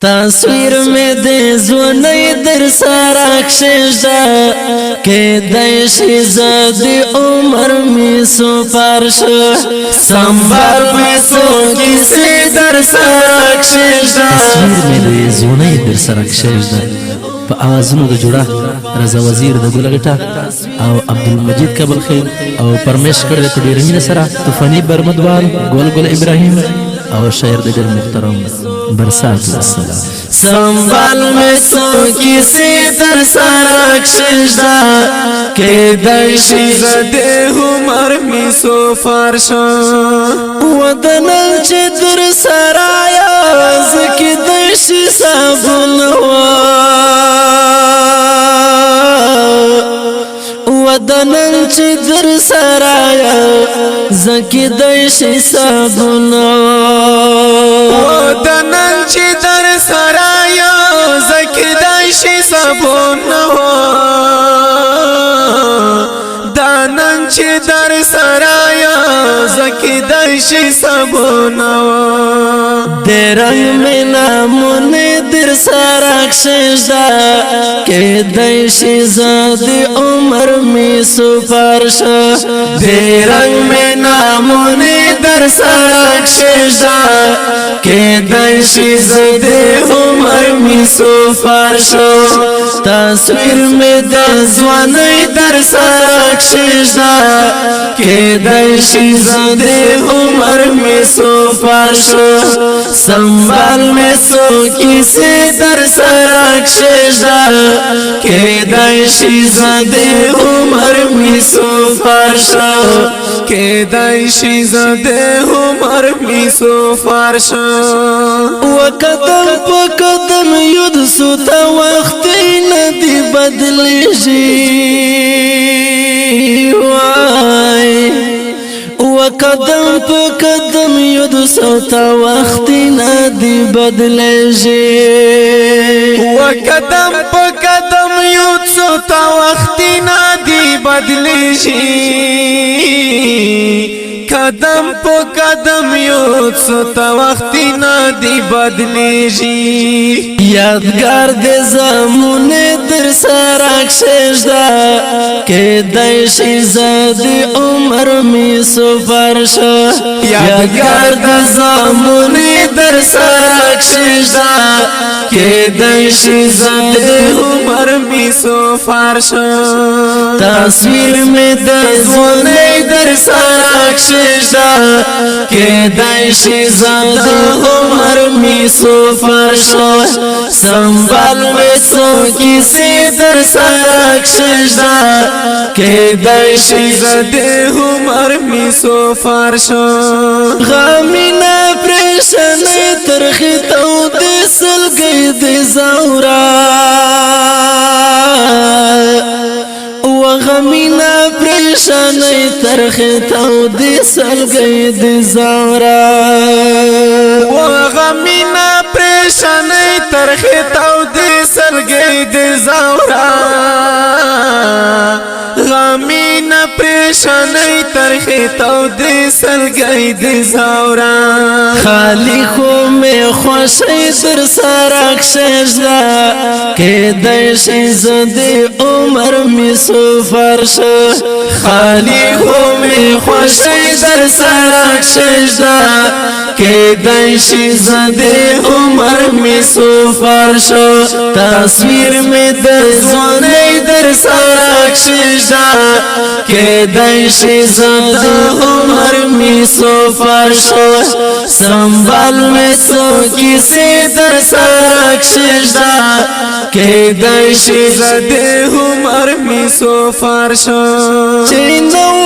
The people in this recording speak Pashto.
تصویر میں دے زونی در سارا کشیشا کہ دیشی زدی عمر میں سو پارش سنبال میں سو کسی در سارا کشیشا تصویر میں دے زونی در سارا کشیشا په آوازونو د جوړه رضا وزیر د ګلګټا او عبدالمجید کابل خیل او پرمیش کړه په ډیر مینه سره طوفانی برمدوال ګل ابراهیم او شاعر د ډیر محترم برسات السلام संभाल में सो किसी दर सारा कशिशा के दैशी زده عمر می سو فرشا ودن چدر سرایا زکی दैशी صابون ودن چدر سرایا زکی दैशी صابون ودنن چې در سرایا زکی दैशी صابون دانن چې در سرایا زکی दैशी صابون دے رنگ میں نامون در سارا کشیشا کہ दैशी زدی عمر میں سپارشا دے رنگ میں نامون در سارا کشیشا کہ दैशी زدی عمر میں سپارشا تصویر میں دزوانی در سارا کشیشا کہ दैशी زدی عمر میں سپارشا संभाल में सो किसी दर सरा कशिशा के दैशी زده عمر می سو فرشا के दैशी زده عمر می سو فرشا وقدم پا قدم ید سوتا وقتی ندی بدلیشی وای وقدم پا قدم ید سوتا وقتی ندی بدلیشی وقدم پا قدم ید سوتا وقتی ندی بدلیشی قدم پا قدم ید سوتا وقتی ندی بدلیشی یادگار دے زمون در سارا کشیشا کہ दैशी زدی عمر میں سپارشا یادگار دے زمون در سارا کشیشا کہ दैशी زدی عمر میں سپارشا تصویر میں دزون در سارا کشیشا کہ दैशी زدی عمر میں سپارشا संभाल में सो किसी दर सरा कशिशा के दैशी زده عمر می سو فرشا غامینا پریشانی ترخی تو دی سلگی دی زورا وغمینا پریشانی ترخی تو دی سلگی دی زورا وغمینا پریشانی ترخی تو دی سلگی دی زورا غمینا پریشانی ترخی تو دی سلگی دی زورا خالی خو میں خوشی در سارا کشیشا کہ दैशी زدی عمر میں سپارشا خالی خو میں خوشی در سارا کشیشا کہ दैशी زدی عمر میں سپارشا تصویر میں دزوانی در سارا کشیشا کہ दैशी زدی عمر میں سپارشا संभाल में सो किसी दर सरा कशिशा کہ दैशी زده عمر می سو فرشا چینو